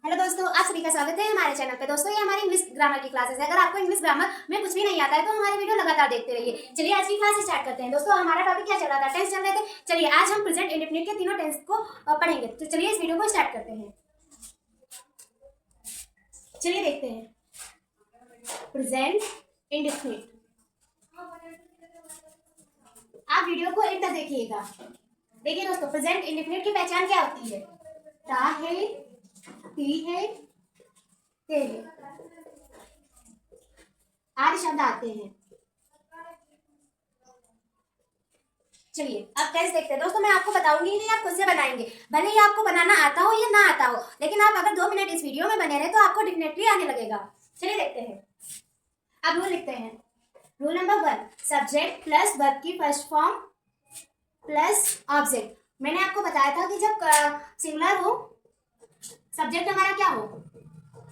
Hello दोस्तों, आप सभी का स्वागत है हमारे चैनल पे। दोस्तों, ये हमारी इंग्लिश ग्रामर की क्लासेस है। अगर आपको इंग्लिश ग्रामर में कुछ भी नहीं आता है तो हमारी वीडियो लगातार देखते रहिए। चलिए आज की क्लास स्टार्ट करते हैं। दोस्तों, हमारा टॉपिक क्या चल रहा था? टेंस चल रहे थे। चलिए आज हम प्रेजेंट इंडेफिनिट के तीनों टेंस को पढ़ेंगे। तो चलिए इस वीडियो को स्टार्ट करते हैं। चलिए देखते हैं प्रेजेंट इंडेफिनिट। आप वीडियो को एक तक देखिएगा। देखिए दोस्तों, प्रेजेंट इंडेफिनिट की पहचान क्या होती है? ता है, ती है, ते है, आदि शब्द आते हैं। चलिए अब टेस्ट देखते हैं। दोस्तों, मैं आपको बताऊंगी नहीं, आप खुद से बनाएंगे। भले ही आपको बनाना आता हो या ना आता हो, लेकिन आप अगर 2 मिनट इस वीडियो में बने रहे तो आपको डेफिनेटली आने लगेगा। चलिए देखते हैं। अब रूल लिखते हैं। Rule number 1, subject plus verb की फर्स्ट फॉर्म प्लस ऑब्जेक्ट। मैंने आपको बताया था कि जब सिंगुलर हो, सब्जेक्ट हमारा क्या हो,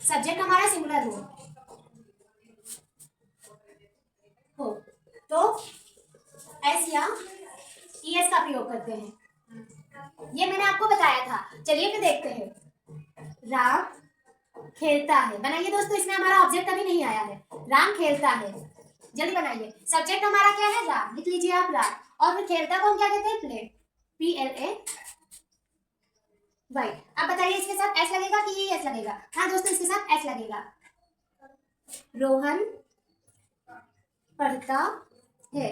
सब्जेक्ट हमारा सिंगुलर हो तो एस या ईएस का प्रयोग करते हैं। ये मैंने आपको बताया था। चलिए फिर देखते हैं। राम खेलता है। बनाइए दोस्तों, इसमें हमारा ऑब्जेक्ट अभी नहीं आया है। राम खेलता है, जल्दी बनाइए। सब्जेक्ट हमारा क्या है? राम। लिख लीजिए आप राम। और फिर खेलता को हम क्या कहते हैं? Play, PLAY। अब बताइए इसके साथ एस लगेगा कि एस लगेगा? हाँ दोस्तों, इसके साथ एस लगेगा। रोहन पढ़ता है।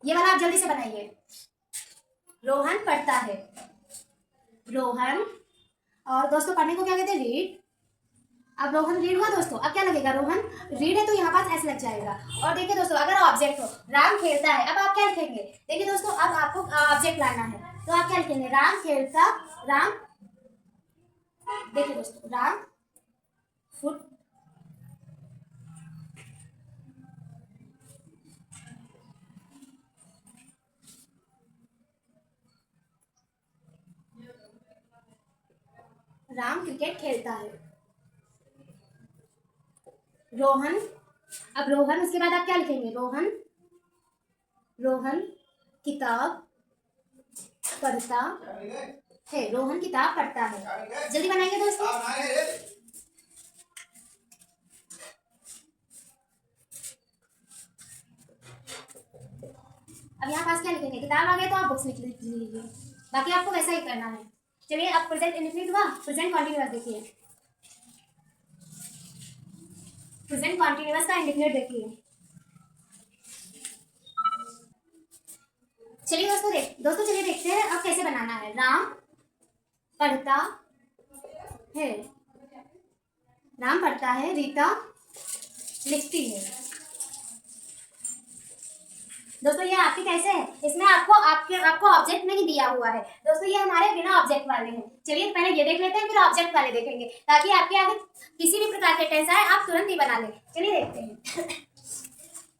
ये वाला आप जल्दी से बनाइए। रोहन पढ़ता है। रोहन, और दोस्तों पढ़ने को क्या कहते हैं? रीड। अब रोहन रीड हुआ दोस्तों। अब क्या लगेगा? रोहन रीड है तो यहाँ पास एस लग जाएगा। और देखिए दोस्तों, अगर ऑब्जेक्ट हो, राम खेलता है, अब आप क्या लिखेंगे? देखिए दोस्तों, अब आपको ऑब्जेक्ट लाना है तो आप क्या लिखेंगे? राम खेलता, राम, देखिए दोस्तों, राम फुट, राम क्रिकेट खेलता है। रोहन, अब रोहन, उसके बाद आप क्या लिखेंगे? रोहन, रोहन किताब पढ़ता है। रोहन किताब पढ़ता है। जल्दी बनाइए दोस्तों। अब यहाँ पास क्या लिखेंगे? किताब आ गए तो आप बुक्स लिख लीजिए। बाकी आपको वैसा ही करना है। चलिए अब प्रेजेंट इंडेफिनिट हुआ। प्रेजेंट कॉन्टिन्यूअस देखिए। प्रेजेंट कॉन्टिन्यूअस का इंडेफिनिट देखिए। चलिए दोस्तों चलिए देखते हैं अब कैसे बनाना है। राम पढ़ता है। राम पढ़ता है। रीता लिखती है। दोस्तों ये आपके कैसे है? इसमें आपको ऑब्जेक्ट नहीं दिया हुआ है दोस्तों। ये हमारे बिना ऑब्जेक्ट वाले हैं। चलिए पहले ये देख लेते हैं, फिर ऑब्जेक्ट वाले देखेंगे, ताकि आपके आगे किसी भी प्रकार के टेंस आए आप तुरंत ही बना लें। चलिए देखते हैं।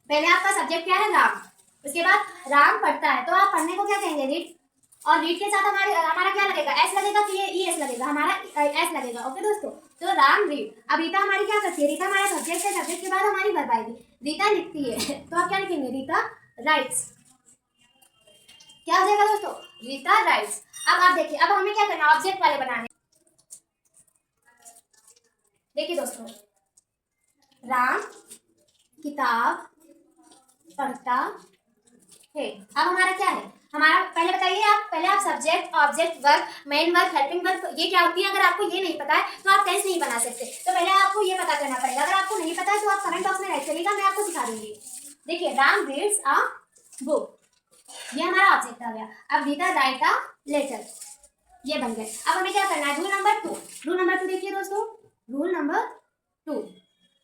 पहले आपका सब्जेक्ट क्या है? राम। उसके बाद राम पढ़ता है, तो आप पढ़ने को क्या कहेंगे? रीड। और रीड के साथ हमारा क्या लगेगा? एस लगेगा कि ये ई एस लगेगा? हमारा एस लगेगा। ओके दोस्तों, तो राम रीड। अब रीता हमारी क्या करती है? रीता हमारा सब्जेक्ट है। सब्जेक्ट के बाद हमारी वर्ब आएगी। रीता लिखती है तो आप क्या लिखेंगे? रीता राइट्स। क्या हो जाएगा दोस्तों? रीता राइट्स। अब आप देखिए, अब हमें क्या करना है? ऑब्जेक्ट वाले बनाने। देखिए दोस्तों, राम किताब पढ़ता है। अब हमारा क्या है? हमारा पहले बताइए आप, पहले आप subject, object, verb, main verb, helping verb, ये क्या होती है? अगर आपको ये नहीं पता है तो आप टेंस नहीं बना सकते। तो पहले आपको ये पता करना पड़ेगा। अगर आपको नहीं पता है तो आप कमेंट बॉक्स में राइट करिएगा, मैं आपको सिखा दूंगी। देखिए, राम रीड्स अ बुक, ये हमारा ऑब्जेक्ट आ गया। अब रीता राइट अ लेटर, ये बन गए। अब हमें क्या करना है? Rule number 2। रूल नंबर 2 देखिए दोस्तों। रूल नंबर 2,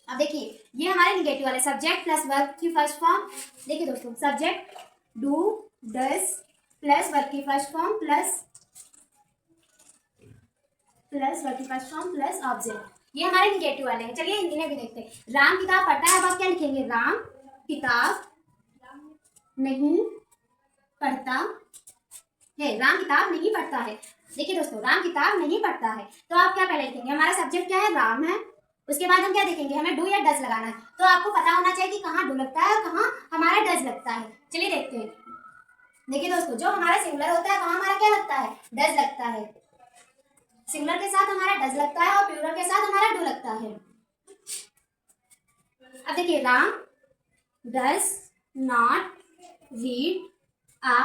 अब देखिए ये हमारे निगेटिव वाले, सब्जेक्ट प्लस वर्ब की फर्स्ट फॉर्म। देखिए दोस्तों, subject do does plus verb की फर्स्ट फॉर्म प्लस वर्ब की फर्स्ट फॉर्म प्लस ऑब्जेक्ट, ये हमारे निगेटिव वाले हैं। चलिए इन्हें भी देखते हैं। राम किताब पढ़ता है। अब आप क्या लिखेंगे? राम किताब नहीं पढ़ता है। राम किताब नहीं पढ़ता है। देखिए दोस्तों, राम किताब नहीं पढ़ता है, तो आप क्या पहले लिखेंगे? हमारा सब्जेक्ट क्या है? राम है। उसके बाद हम क्या देखेंगे? हमें डू या डज लगाना है। तो आपको पता होना चाहिए कि कहाँ डू लगता है और कहाँ हमारा डज लगता है। चलिए देखते हैं। देखिए दोस्तों, जो हमारा सिंगुलर होता है वहां हमारा क्या लगता है? डज लगता है। सिंगुलर के साथ हमारा डज लगता है और प्लूरल के साथ हमारा डू लगता है। अब देखिए, Ram does not read a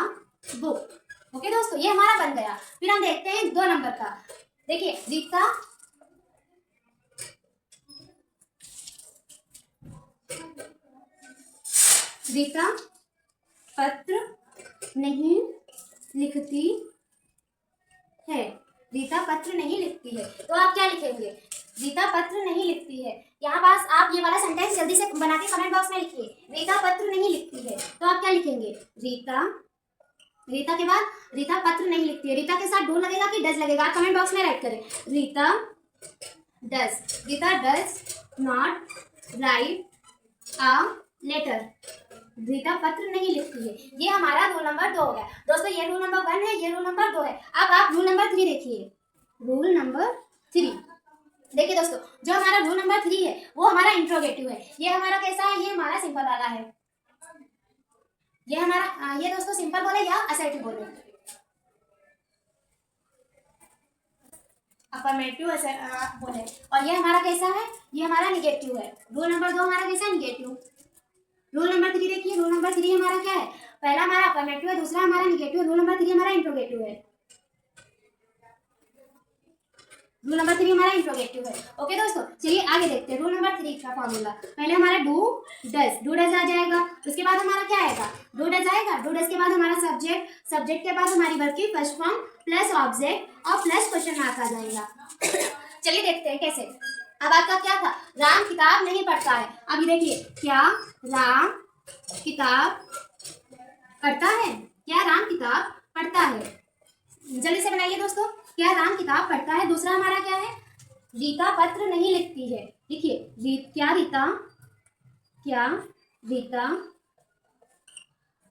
book. Okay दोस्तों, ये हमारा बन गया। फिर हम देखते हैं 2 नंबर का। देखिए, रीता पत्र नहीं लिखती है। रीता पत्र नहीं लिखती है, तो आप क्या लिखेंगे? रीता पत्र नहीं लिखती है। यहाँ पास आप ये वाला सेंटेंस जल्दी से बना के कमेंट बॉक्स में लिखिए। रीता पत्र नहीं लिखती है, तो आप क्या लिखेंगे? रीता के बाद रीता पत्र नहीं लिखती है, रीता के साथ डू लगेगा कि डज लगेगा? आप कमेंट बॉक्स में राइट करें। Rita does not write a letter. Rita पत्र नहीं लिखती है। ये हमारा रूल नंबर 2 हो गया दोस्तों। ये रूल नंबर 1 है, ये रूल नंबर 2 है। अब आप रूल नंबर 3 देखिए। रूल नंबर 3 देखिए दोस्तों, जो हमारा रूल नंबर 3 है वो हमारा इंट्रोगेटिव है। ये हमारा कैसा है? ये हमारा सिंपल वाला है। ये हमारा ये दोस्तों सिंपल बोले या असर्टिव बोले? अफर्मेटिव बोले। और ये हमारा कैसा है? ये हमारा निगेटिव है। रूल नंबर 2 हमारा कैसा है? निगेटिव। रूल नंबर 3 देखिए। रूल नंबर 3 हमारा क्या है? पहला हमारा अफर्मेटिव है, दूसरा हमारा निगेटिव है। रूल नंबर 3 हमारा इंट्रोगेटिव है। रूल नंबर 3 हमारा इंट्रोगेटिव है। ओके दोस्तों, चलिए आगे देखते हैं। रूल नंबर 3 का फॉर्मूला। पहले हमारा डू डज आ जाएगा। उसके बाद हमारा क्या आएगा? डू डज आएगा। डू डज के बाद हमारा सब्जेक्ट के बाद हमारी वर्ब की फर्स्ट फॉर्म प्लस ऑब्जेक्ट और प्लस क्वेश्चन मार्क आ जाएगा। चलिए देखते हैं कैसे। अब आपका क्या था? राम किताब नहीं पढ़ता है। अब ये देखिए, क्या राम किताब पढ़ता है? क्या राम किताब पढ़ता है? जल्दी से बनाइए दोस्तों। क्या राम किताब पढ़ता है? दूसरा हमारा क्या है? रीता पत्र नहीं लिखती है। देखिए, क्या रीता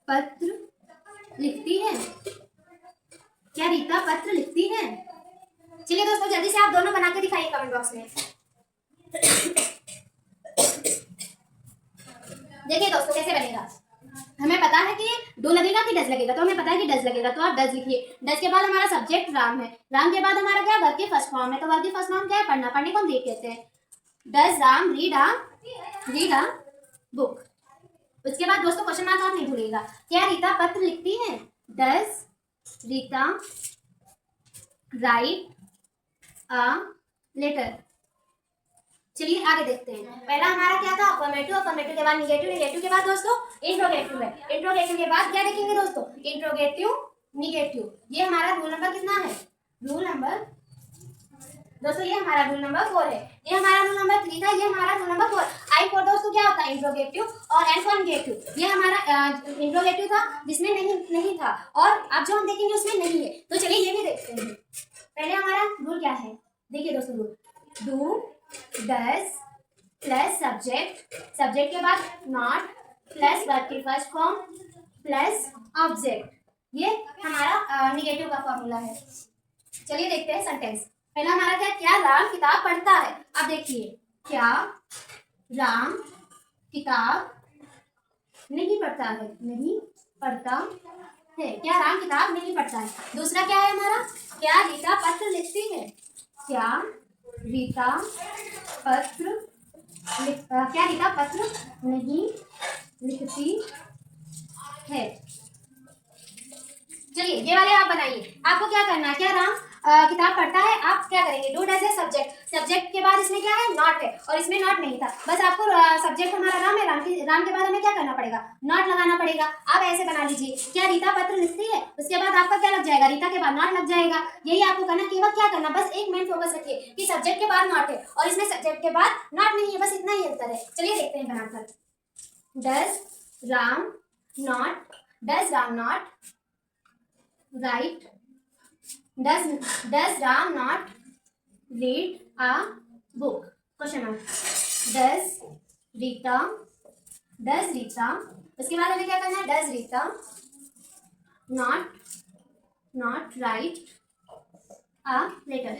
पत्र लिखती है? क्या रीता पत्र लिखती है? चलिए दोस्तों, जल्दी से आप दोनों बना के दिखाइए कमेंट बॉक्स में। देखिए दोस्तों कैसे बनेगा। हमें पता है कि डू लगेगा कि डज लगेगा, तो हमें पता है कि डज लगेगा, तो आप डज लिखिए। डज के बाद हमारा सब्जेक्ट राम है। राम के बाद हमारा क्या? वर्ब की फर्स्ट फॉर्म है। तो वर्ब की फर्स्ट फॉर्म क्या है? पढ़ना। पढ़ने को हम रीड कहते हैं। Does Ram read a book. उसके बाद दोस्तों क्वेश्चन मार्क आप नहीं भूलिएगा। क्या रीता पत्र लिखती है? Does Rita write a letter. चलिए आगे देखते हैं। पहला हमारा क्या था? अफर्मेटिव। अफर्मेटिव के बाद निगेटिव। निगेटिव के बाद दोस्तों इंट्रोगेटिव है। इंट्रोगेटिव के बाद क्या देखेंगे दोस्तों? Interrogative negative. ये हमारा रूल नंबर कितना है? रूल नंबर दोस्तों ये हमारा रूल नंबर 4 है। ये हमारा रूल नंबर 3 था, ये हमारा रूल नंबर 4। आई फॉर दोस्तों क्या होता है? इंट्रोगेटिव। और एन फॉर निगेटिव। ये हमारा इंट्रोगेटिव था जिसमें नहीं था, और अब जो हम देखेंगे उसमें नहीं है। तो चलिए ये भी देखते हैं। पहले हमारा रूल क्या है? देखिए दोस्तों, rule do does plus subject के बाद नॉट प्लस वर्ब की फर्स्ट फॉर्म प्लस ऑब्जेक्ट। ये हमारा निगेटिव का फॉर्मूला है। चलिए देखते हैं सेंटेंस। पहला हमारा क्या राम किताब पढ़ता है। अब देखिए, क्या राम किताब नहीं पढ़ता है? नहीं पढ़ता है। क्या राम किताब नहीं पढ़ता है? दूसरा क्या है हमारा? क्या रीता पत्र लिखती है? क्या रीता पत्र नहीं लिखती है। चलिए ये वाले आप बनाइए। आपको क्या करना है? क्या राम किताब पढ़ता है? आप क्या करेंगे? डू डज है सब्जेक्ट के बाद इसमें क्या है? नॉट है, और इसमें नॉट नहीं था। बस आपको सब्जेक्ट हमारा राम है, राम के बाद हमें क्या करना पड़ेगा? नॉट लगाना पड़ेगा। आप ऐसे बना लीजिए, क्या रीता पत्र लिखती है? उसके बाद आपका क्या लग जाएगा? रीता के बाद नॉट लग जाएगा। यही आपको करना। केवल क्या करना? बस एक मेन फोकस रखिए कि सब्जेक्ट के बाद नॉट है और इसमें सब्जेक्ट के बाद नॉट नहीं है। बस इतना ही अंतर है। चलिए देखते हैं बनाकर। Does Ram not right does Ram not read a book? Question mark. does Rita उसके बाद हमें क्या करना है? does Rita not write a letter?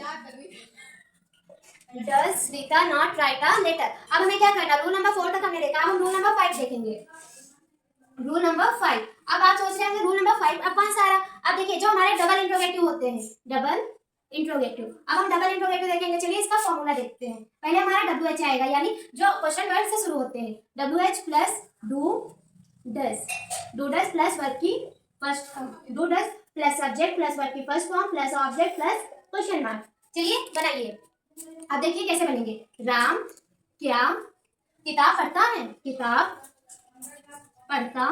does Rita not write a letter? अब हमें क्या करना? रूल नंबर 4 तक हमने देखा। अब हम रूल नंबर 5 देखेंगे। Rule number 5। अब आप सोच रहे होंगे रूल नंबर 5 अब कौन सा आ रहा? अब देखिए, जो हमारे डबल इंट्रोगेटिव होते हैं, डबल इंट्रोगेटिव। अब हम डबल इंट्रोगेटिव देखेंगे। चलिए इसका फॉर्मूला देखते हैं। पहले हमारा WH आएगा, यानी जो क्वेश्चन वर्ड से शुरू होते हैं, WH plus do does plus verb की first, do does plus subject plus verb की first form plus object plus question mark. चलिए बनाइए। अब देखिए कैसे बनेंगे। राम क्या किताब पढ़ता है, किताब पढ़ता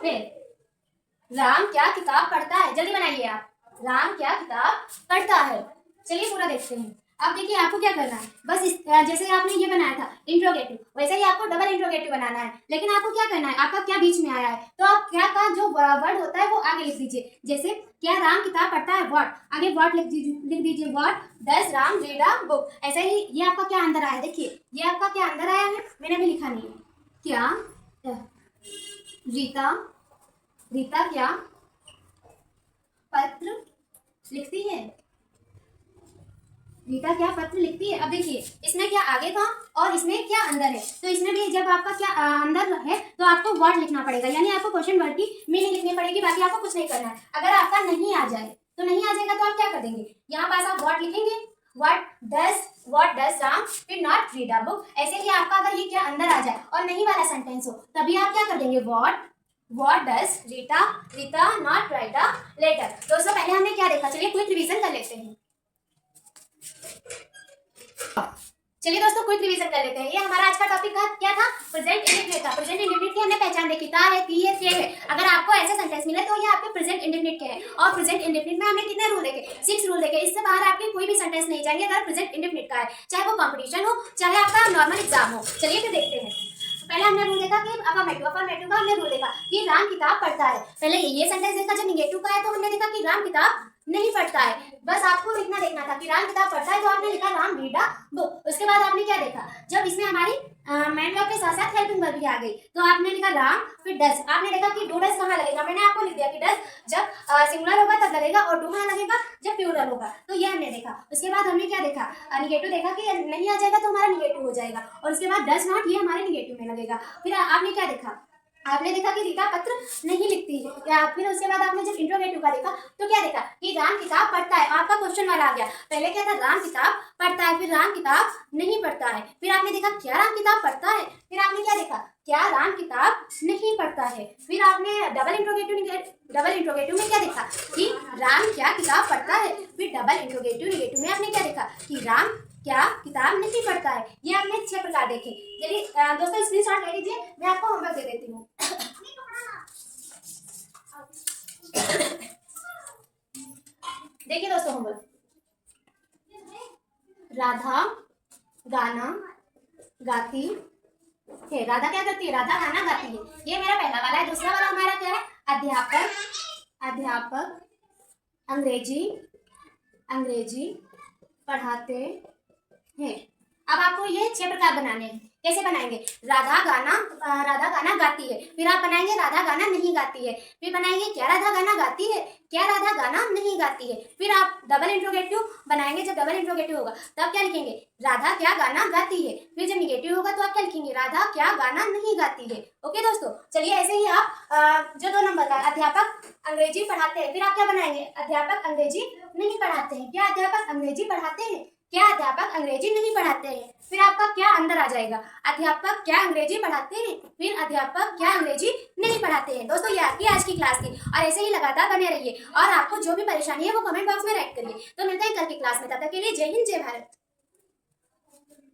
है। राम क्या किताब पढ़ता है, जल्दी बनाइए आप। राम क्या किताब पढ़ता है। चलिए पूरा देखते हैं। अब देखिए आपको क्या करना है, बस इस जैसे आपने ये बनाया था इंट्रोगेटिव, वैसे ही आपको डबल इंट्रोगेटिव बनाना है। लेकिन आपको क्या करना है, आपका क्या बीच में आया है, तो आप क्या का जो वर्ड होता है वो आगे लिख दीजिए। जैसे क्या राम किताब पढ़ता है, व्हाट, आगे व्हाट लिख दीजिए। What does Ram read a book. ऐसे ही ये आपका क्या अंदर आया है, देखिए ये आपका क्या अंदर आया है, मैंने भी लिखा नहीं है। क्या रीता क्या पत्र लिखती है, रीता क्या पत्र लिखती है। अब देखिए इसमें क्या आगे था और इसमें क्या अंदर है, तो इसमें भी जब आपका क्या अंदर है तो आपको वर्ड लिखना पड़ेगा, यानी आपको क्वेश्चन वर्ड की मीनिंग लिखनी पड़ेगी। बाकी आपको कुछ नहीं करना है। अगर आपका नहीं आ जाए तो नहीं आ जाएगा तो आप क्या कर देंगे, यहाँ पास आप वर्ड लिखेंगे, व्हाट डज राम फिर नॉट रीड अ बुक। ऐसे ही आपका अगर ये क्या अंदर आ जाए और नहीं वाला सेंटेंस हो, तभी आप क्या कर देंगे, what does Rita not write a letter. दोस्तों पहले हमने क्या देखा, चलिए क्विक रिवीजन कर लेते हैं। चलिए दोस्तों क्विक रिवीजन कर लेते हैं। ये हमारा आज का टॉपिक क्या था, प्रेजेंट इंडेफिनिट था। प्रेजेंट इंडेफिनिट की हमने पहचान देखी, ता है, थी है, थे है। अगर आपको ऐसे सेंटेंस मिले तो ये आपके प्रेजेंट इंडेफिनिट के हैं। और प्रेजेंट इंडेफिनिट में हमने कितने रूल देखे, 6 रूल देखे। इससे बाहर आपके कोई भी सेंटेंस नहीं जाएंगे अगर प्रेजेंट इंडेफिनिट का है, चाहे वो कॉम्पिटिशन हो, चाहे आपका नॉर्मल एग्जाम हो। चलिए फिर देखते हैं। पहले हमने रूल देखा कि अफर्मेटिव का हमने रूल देखा कि राम किताब पढ़ता है। पहले ये सेंटेंस देखा, जब निगेटिव का है तो हमने देखा कि राम किताब नहीं पढ़ता है। बस आपको इतना देखना था कि राम किताब पढ़ता है, तो आपने लिखा राम रीड अ बुक। उसके बाद आपने क्या देखा, जब इसमें हमारी मेन वर्ब के साथ साथ हेल्पिंग वर्ब भी आ गई, तो आपने लिखा राम फिर डज। आपने देखा कि डू डज कहाँ लगेगा, मैंने आपको लिख दिया कि डज जब सिंगुलर होगा तब लगेगा, और डू कहाँ लगेगा, जब प्लूरल होगा। तो ये हमने देखा। उसके बाद हमने क्या देखा, निगेटिव देखा कि नहीं आ जाएगा तो हमारा निगेटिव हो जाएगा, और उसके बाद डज नॉट ये हमारे निगेटिव में लगेगा। फिर आपने क्या देखा, आपने देखा कि रीता पत्र नहीं लिखती है। या फिर उसके बाद आपने जब इंट्रोगेटिव का देखा तो क्या देखा कि राम किताब पढ़ता है। आपका क्वेश्चन वाला आ गया। पहले क्या था, राम किताब पढ़ता है, फिर राम किताब नहीं पढ़ता है। फिर आपने देखा क्या राम किताब पढ़ता है, फिर आपने क्या देखा क्या राम किताब नहीं पढ़ता है। फिर आपने डबल इंट्रोगेटिव में क्या देखा कि राम क्या किताब पढ़ता है। फिर डबल इंट्रोगेटिव में आपने क्या देखा कि राम क्या किताब नहीं पढ़ता है। ये आपने 6 प्रकार देखे। चलिए दोस्तों स्क्रीनशॉट ले लीजिए, मैं आपको होमवर्क दे देती हूँ। देखिए दोस्तों होमवर्क, राधा गाना गाती है। राधा क्या करती है, राधा गाना गाती है। ये मेरा पहला वाला है। दूसरा वाला हमारा क्या है, अध्यापक अंग्रेजी पढ़ाते हैं। अब आपको ये 6 प्रकार बनाने हैं। कैसे बनाएंगे, राधा गाना गाती है। फिर आप बनाएंगे राधा गाना नहीं गाती है। फिर बनाएंगे क्या राधा गाना गाती है, क्या राधा गाना नहीं गाती है। फिर आप डबल इंट्रोगेटिव बनाएंगे। जब डबल इंट्रोगेटिव होगा तब क्या लिखेंगे, राधा क्या गाना गाती है। फिर जब निगेटिव होगा तो आप क्या लिखेंगे, राधा क्या गाना नहीं गाती है। ओके दोस्तों, चलिए ऐसे ही आप जो 2 नंबर का अध्यापक अंग्रेजी पढ़ाते हैं, फिर आप क्या बनाएंगे, अध्यापक अंग्रेजी नहीं पढ़ाते हैं। क्या अध्यापक अंग्रेजी पढ़ाते हैं, क्या अध्यापक अंग्रेजी नहीं पढ़ाते हैं। फिर आपका क्या अंदर आ जाएगा, अध्यापक क्या अंग्रेजी पढ़ाते हैं, फिर अध्यापक क्या अंग्रेजी नहीं पढ़ाते हैं। दोस्तों ये आपकी आज की क्लास थी, और ऐसे ही लगातार बने रहिए। और आपको जो भी परेशानी है वो कमेंट बॉक्स में राइट करिए। तो मिलते हैं कल की क्लास में, तब तक के लिए जय हिंद जय भारत।